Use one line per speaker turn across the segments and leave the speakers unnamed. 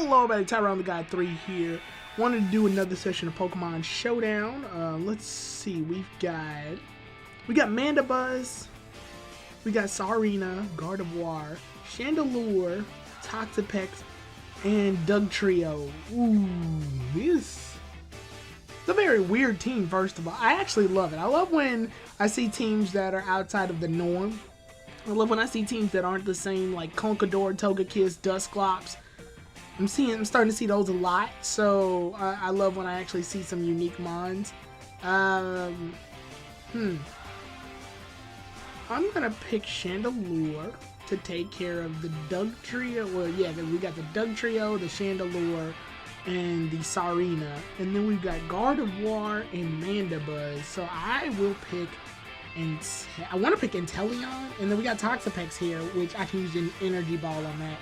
Hello everybody, Tajri the Guy 3 here. Wanted to do another session of Pokemon Showdown. Let's see, we got Mandibuzz, we got Sarina, Gardevoir, Chandelure, Toxapex, and Dugtrio. Ooh, this is a very weird team, first of all. I actually love it. I love when I see teams that are outside of the norm. I love when I see teams that aren't the same, like Conquador, Togekiss, Dusclops. I'm starting to see those a lot, so I love when I actually see some unique mons. I'm gonna pick Chandelure to take care of the Dugtrio. Well, yeah, we got the Dugtrio, the Chandelure, and the Sarina, and then we've got Gardevoir and Mandibuzz. So I will pick. I want to pick Inteleon, and then we got Toxapex here, which I can use an Energy Ball on that.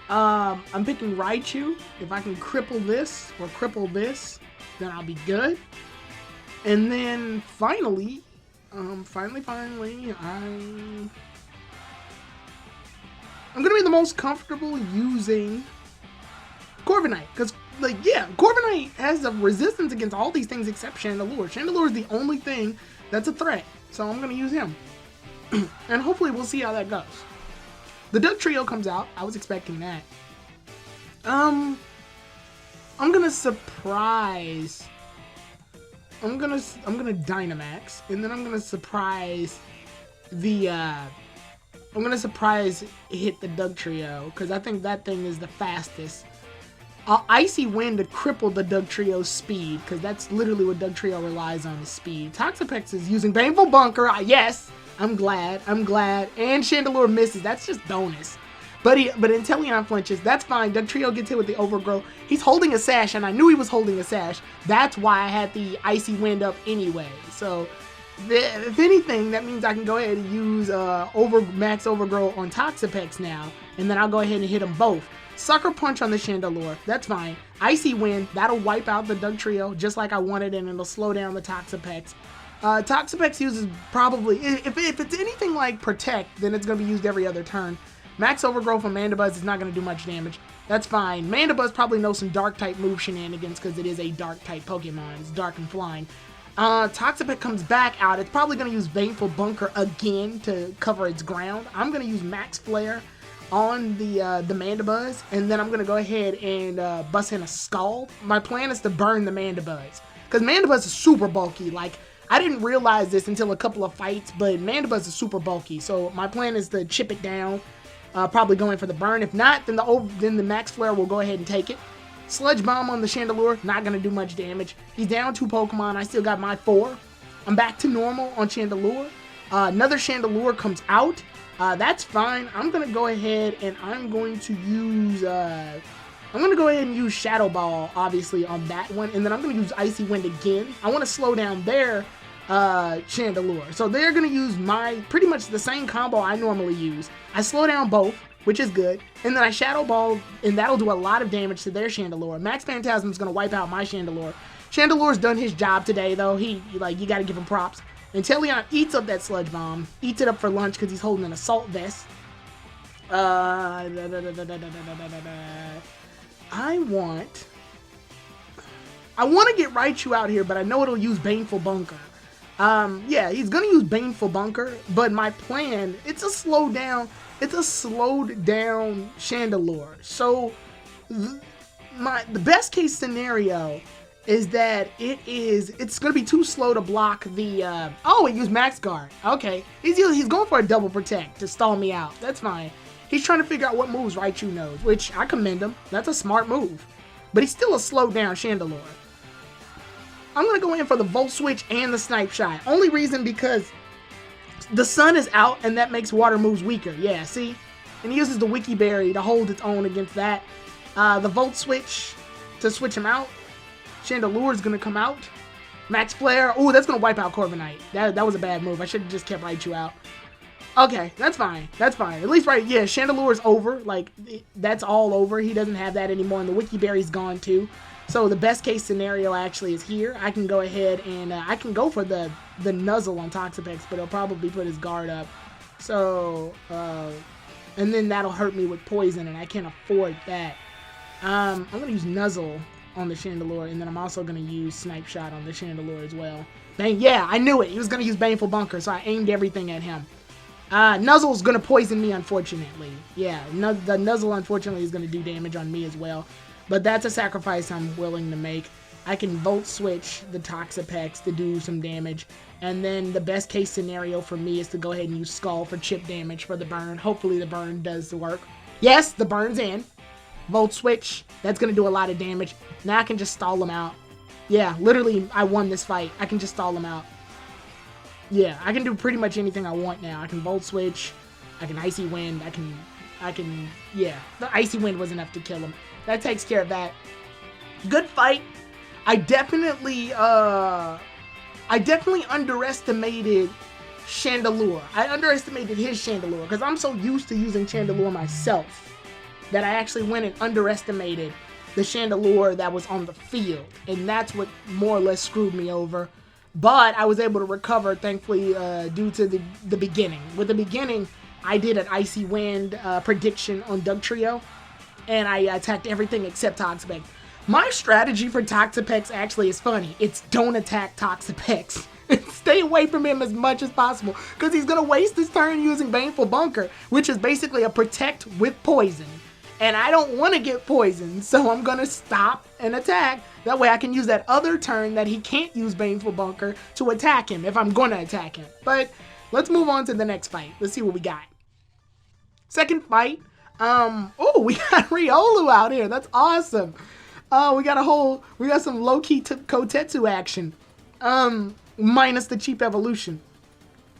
I'm picking Raichu. If I can cripple this or cripple this, then I'll be good. And then finally, I'm gonna be the most comfortable using Corviknight, because Corviknight has a resistance against all these things except Chandelure. Chandelure is the only thing that's a threat, so I'm gonna use him. And hopefully we'll see how that goes. The Dugtrio comes out. I was expecting that. I'm gonna surprise. I'm gonna Dynamax, and then I'm gonna surprise the. I'm gonna surprise hit the Dugtrio, because I think that thing is the fastest. Icy Wind to cripple the Dugtrio's speed, because that's literally what Dugtrio relies on, is speed. Toxapex is using Baneful Bunker. Yes, I'm glad. And Chandelure misses. That's just bonus. But Inteleon flinches. That's fine. Dugtrio gets hit with the Overgrowth. He's holding a Sash, and I knew he was holding a Sash. That's why I had the Icy Wind up anyway. So, if anything, that means I can go ahead and use Max Overgrowth on Toxapex now, and then I'll go ahead and hit them both. Sucker Punch on the Chandelure, that's fine. Icy Wind, that'll wipe out the Dugtrio just like I wanted, and it'll slow down the Toxapex. Toxapex uses probably, if it's anything like Protect, then it's going to be used every other turn. Max Overgrowth on Mandibuzz is not going to do much damage. That's fine. Mandibuzz probably knows some Dark-type move shenanigans because it is a Dark-type Pokemon. It's Dark and Flying. Toxapex comes back out. It's probably going to use Baneful Bunker again to cover its ground. I'm going to use Max Flare on the Mandibuzz, and then I'm going to go ahead and bust in a Scald. My plan is to burn the Mandibuzz, because Mandibuzz is super bulky. Like, I didn't realize this until a couple of fights, but Mandibuzz is super bulky, so my plan is to chip it down, probably going for the burn. If not, then the Max Flare will go ahead and take it. Sludge Bomb on the Chandelure, not going to do much damage. He's down 2 Pokemon. I still got my 4. I'm back to normal on Chandelure. Another Chandelure comes out. That's fine. I'm going to go ahead and I'm going to use Shadow Ball, obviously, on that one. And then I'm going to use Icy Wind again. I want to slow down their Chandelure. So they're going to use pretty much the same combo I normally use. I slow down both, which is good. And then I Shadow Ball, and that'll do a lot of damage to their Chandelure. Max Phantasm's going to wipe out my Chandelure. Chandelure's done his job today, though. You got to give him props. Inteleon eats up that Sludge Bomb. Eats it up for lunch because he's holding an Assault Vest. I want to get Raichu out here, but I know it'll use Baneful Bunker. Yeah, he's going to use Baneful Bunker, but my plan, it's a slowed down Chandelure. So, the best case scenario is that it's going to be too slow to block the, it used Max Guard. Okay. He's going for a double protect to stall me out. That's fine. He's trying to figure out what moves Raichu knows, which I commend him. That's a smart move. But he's still a slowed down Chandelure. I'm going to go in for the Volt Switch and the Snipe Shot. Only reason because the sun is out and that makes water moves weaker. Yeah, see? And he uses the Wiki Berry to hold its own against that. The Volt Switch to switch him out. Chandelure is going to come out. Max Flare. Oh, that's going to wipe out Corviknight. That was a bad move. I should have just kept Raichu out. Okay, that's fine. That's fine. At least, Chandelure is over. Like, that's all over. He doesn't have that anymore, and the Wiki Berry's gone too. So the best case scenario actually is here. I can go ahead and I can go for the Nuzzle on Toxapex, but he'll probably put his guard up. So, And then that'll hurt me with poison, and I can't afford that. I'm going to use Nuzzle on the Chandelure, and then I'm also going to use Snipe Shot on the Chandelure as well. Bang, yeah, I knew it. He was going to use Baneful Bunker, so I aimed everything at him. Nuzzle's going to poison me, unfortunately. Yeah, the Nuzzle, unfortunately, is going to do damage on me as well. But that's a sacrifice I'm willing to make. I can Volt Switch the Toxapex to do some damage. And then the best case scenario for me is to go ahead and use Skull for chip damage for the burn. Hopefully the burn does the work. Yes, the burn's in. Volt Switch, that's going to do a lot of damage. Now I can just stall him out. Yeah, literally, I won this fight. I can just stall him out. Yeah, I can do pretty much anything I want now. I can Volt Switch. I can Icy Wind. Yeah, the Icy Wind was enough to kill him. That takes care of that. Good fight. I definitely underestimated Chandelure. I underestimated his Chandelure because I'm so used to using Chandelure myself that I actually went and underestimated the Chandelure that was on the field. And that's what more or less screwed me over. But I was able to recover, thankfully, due to the beginning. With the beginning, I did an Icy Wind prediction on Dugtrio, and I attacked everything except Toxapex. My strategy for Toxapex actually is funny. It's don't attack Toxapex. Stay away from him as much as possible, because he's going to waste his turn using Baneful Bunker, which is basically a protect with poison. And I don't want to get poisoned, so I'm going to stop and attack. That way I can use that other turn that he can't use Baneful Bunker to attack him if I'm going to attack him. But let's move on to the next fight. Let's see what we got. Second fight. Oh, we got Riolu out here. That's awesome. We got some low-key Kotetsu action. Minus the cheap evolution.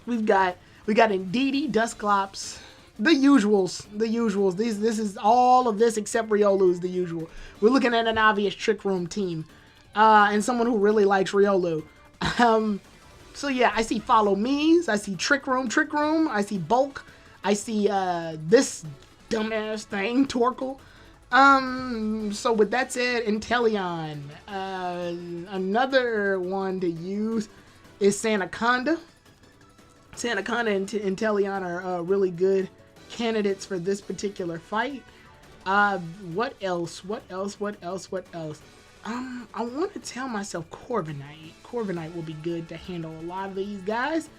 We got Indeedee, Dusclops, the usuals. This is all of this except Riolu is the usual. We're looking at an obvious Trick Room team. And someone who really likes Riolu. So yeah, I see Follow Me's, I see Trick Room, I see Bulk, I see this dumbass thing, Torkoal. So with that said, Inteleon. Another one to use is Sandaconda. Sandaconda and Inteleon are really good candidates for this particular fight. What else? I want to tell myself Corviknight. Corviknight will be good to handle a lot of these guys.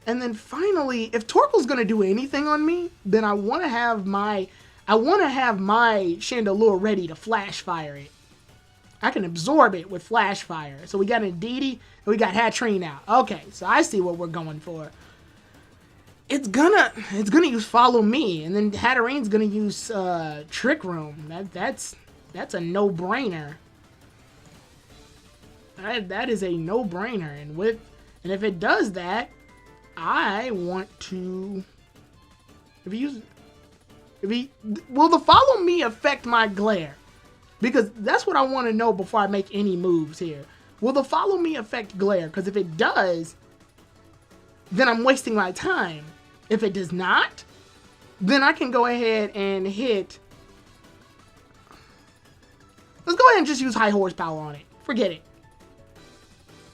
And then finally, if Torkoal's going to do anything on me, then I want to have my Chandelure ready to flash fire it. I can absorb it with flash fire. So we got Indeedee and we got Hatterene now. Okay, so I see what we're going for. It's gonna use Follow Me, and then Hatterene's gonna use Trick Room. That's a no-brainer. That is a no-brainer. And if it does that, I want to. Will the Follow Me affect my glare? Because that's what I want to know before I make any moves here. Will the Follow Me affect glare? Because if it does, then I'm wasting my time. If it does not, then I can go ahead and hit. Let's go ahead and just use High Horsepower on it. Forget it.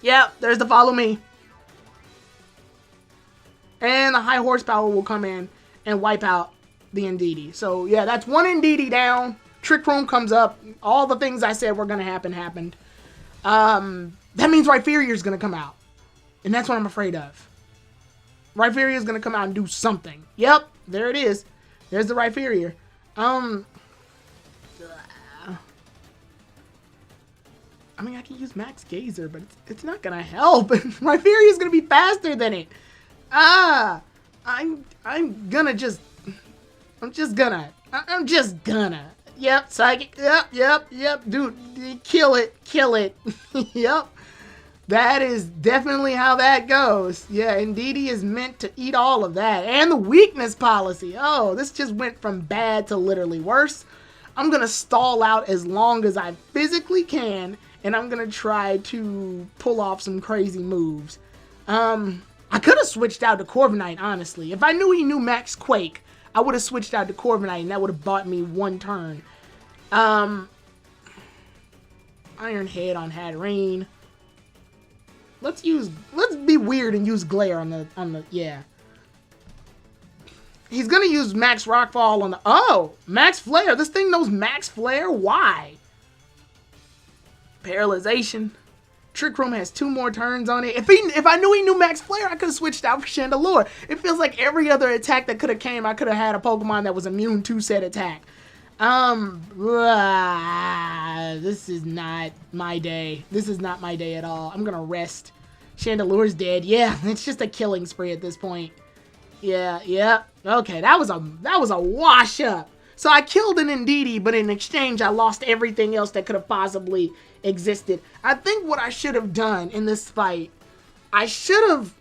Yep, there's the Follow Me. And the High Horsepower will come in and wipe out the Indeedee. So yeah, that's one Indeedee down. Trick Room comes up. All the things I said were going to happen happened. That means Rhyperior's going to come out. And that's what I'm afraid of. Rhyperior's going to come out and do something. Yep, there it is. There's the Rhyperior. I mean, I can use Max Gazer, but it's not going to help. Rhyperior's going to be faster than it. I'm just gonna. Yep, Psychic. Yep. Dude, kill it. Yep. That is definitely how that goes. Yeah, Indeedee is meant to eat all of that. And the weakness policy. Oh, this just went from bad to literally worse. I'm going to stall out as long as I physically can, and I'm going to try to pull off some crazy moves. I could have switched out to Corviknight, honestly. If I knew he knew Max Quake, I would have switched out to Corviknight, and that would have bought me one turn. Iron Head on Hatterene. Let's be weird and use Glare on the yeah. He's going to use Max Rockfall on the... Oh! Max Flare. This thing knows Max Flare? Why? Paralyzation. Trick Room has 2 more turns on it. If I knew he knew Max Flare, I could have switched out for Chandelure. It feels like every other attack that could have came, I could have had a Pokemon that was immune to said attack. This is not my day. This is not my day at all. I'm going to rest. Chandelure's dead. Yeah, it's just a killing spree at this point. Yeah. Okay, that was a wash up. So I killed an Indeedee, but in exchange, I lost everything else that could have possibly existed. I think what I should have done in this fight, I should have,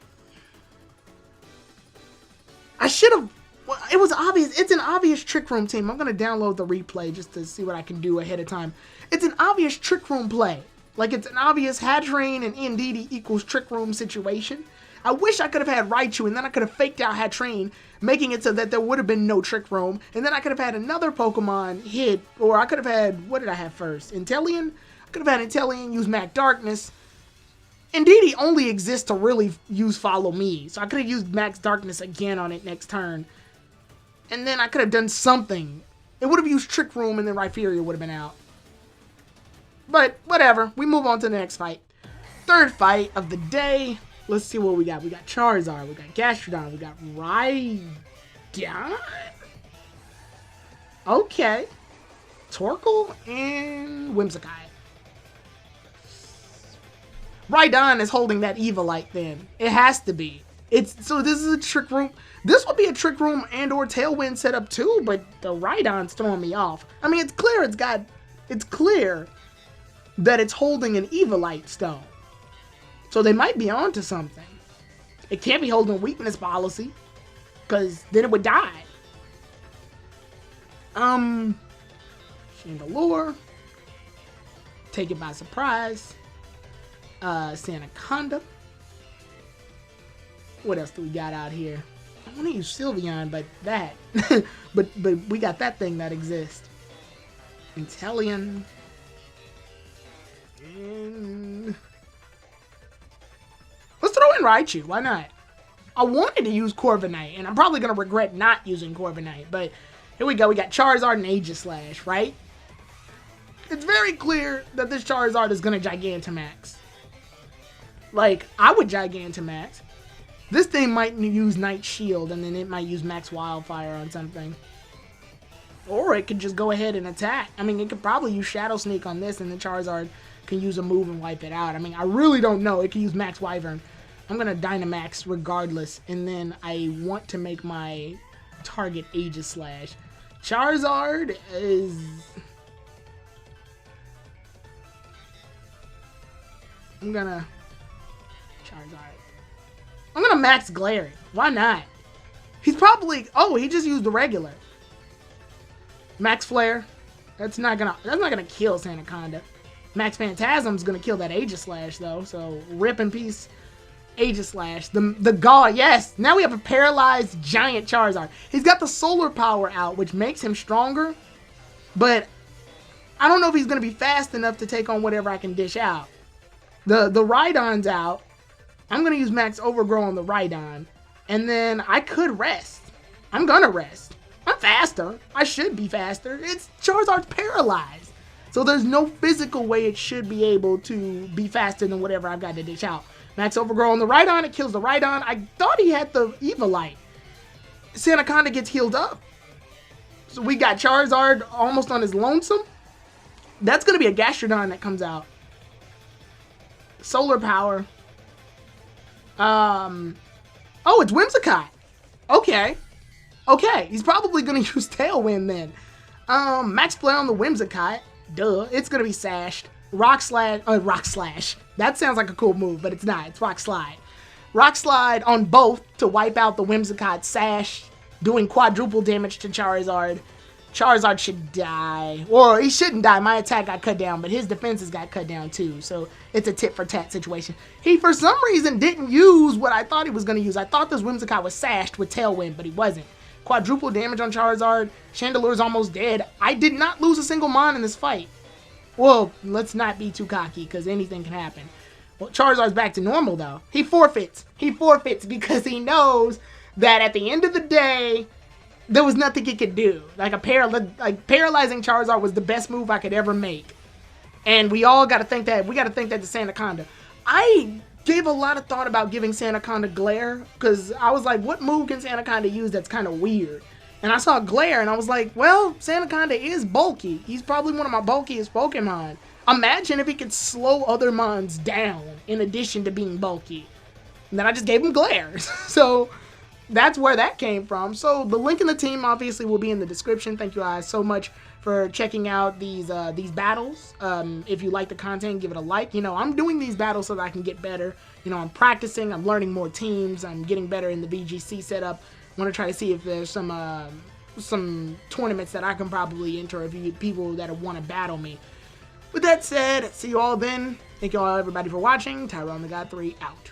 well, it was obvious. It's an obvious Trick Room team. I'm going to download the replay just to see what I can do ahead of time. It's an obvious Trick Room play. Like, it's an obvious Hatterene and Indeedee equals Trick Room situation. I wish I could have had Raichu, and then I could have faked out Hatterene, making it so that there would have been no Trick Room, and then I could have had another Pokemon hit, or I could have had, what did I have first? Inteleon? I could have had Inteleon use Mac Darkness. Indeedee only exists to really use Follow Me, so I could have used Max Darkness again on it next turn. And then I could have done something. It would have used Trick Room, and then Rhyperior would have been out. But, whatever. We move on to the next fight. Third fight of the day. Let's see what we got. We got Charizard, we got Gastrodon, we got Raichu. Okay. Torkoal and Whimsicott. Rhydon is holding that Evilite then. It has to be. So this is a Trick Room. This would be a Trick Room and or Tailwind setup too, but the Rhydon's throwing me off. I mean, it's clear it's clear that it's holding an Evilite stone. So they might be onto something. It can't be holding weakness policy, because then it would die. Chandelure. Take it by surprise. Sandaconda. What else do we got out here? I want to use Sylveon, but that. but we got that thing that exists. Inteleon. And let's throw in Raichu. Why not? I wanted to use Corviknight, and I'm probably going to regret not using Corviknight, but here we go. We got Charizard and Aegislash, right? It's very clear that this Charizard is going to Gigantamax. Like, I would Gigantamax. This thing might use Night Shield, and then it might use Max Wildfire on something. Or it could just go ahead and attack. I mean, it could probably use Shadow Sneak on this, and the Charizard can use a move and wipe it out. I mean, I really don't know. It can use Max Wyvern. I'm going to Dynamax regardless, and then I want to make my target Aegislash. Charizard is... I'm going to Max Glare. Why not? He's probably... Oh, he just used the regular. Max Flare. That's not gonna kill Sandaconda. Max Phantasm's gonna kill that Aegislash though. So rip in peace, Aegislash. The God. Yes. Now we have a paralyzed giant Charizard. He's got the solar power out, which makes him stronger. But I don't know if he's gonna be fast enough to take on whatever I can dish out. The Rhydon's out. I'm going to use Max Overgrow on the Rhydon. And then I could rest. I'm going to rest. I'm faster. I should be faster. It's Charizard's paralyzed. So there's no physical way it should be able to be faster than whatever I've got to dish out. Max Overgrow on the Rhydon. It kills the Rhydon. I thought he had the Evilite. Sandaconda gets healed up. So we got Charizard almost on his lonesome. That's going to be a Gastrodon that comes out. Solar Power. Oh, it's Whimsicott. Okay. Okay, he's probably going to use Tailwind then. Max Flare on the Whimsicott. Duh. It's going to be Sash. Rock Slash. That sounds like a cool move, but it's not. It's Rock Slide. Rock Slide on both to wipe out the Whimsicott Sash, doing quadruple damage to Charizard. Charizard should die. Or he shouldn't die. My attack got cut down, but his defenses got cut down too. So it's a tit for tat situation. He, for some reason, didn't use what I thought he was going to use. I thought this Whimsicott was sashed with Tailwind, but he wasn't. Quadruple damage on Charizard. Chandelure's almost dead. I did not lose a single Mon in this fight. Well, let's not be too cocky, because anything can happen. Well, Charizard's back to normal, though. He forfeits. He forfeits because he knows that at the end of the day, there was nothing it could do. Like paralyzing Charizard was the best move I could ever make. And we all got to think that. We got to think that to Sandaconda. I gave a lot of thought about giving Sandaconda Glare, because I was like, what move can Sandaconda use that's kind of weird? And I saw Glare, and I was like, well, Sandaconda is bulky. He's probably one of my bulkiest Pokemon. Imagine if he could slow other mons down in addition to being bulky. And then I just gave him Glare. So that's where that came from. So the link in the team obviously will be in the description. Thank you guys so much for checking out these battles. If you like the content, give it a like. You know, I'm doing these battles so that I can get better. You know, I'm practicing, I'm learning more teams, I'm getting better in the VGC setup. I want to try to see if there's some tournaments that I can probably enter if you people that want to battle me. With that said, see you all then. Thank you all everybody for watching. Tyrone the God 3 out.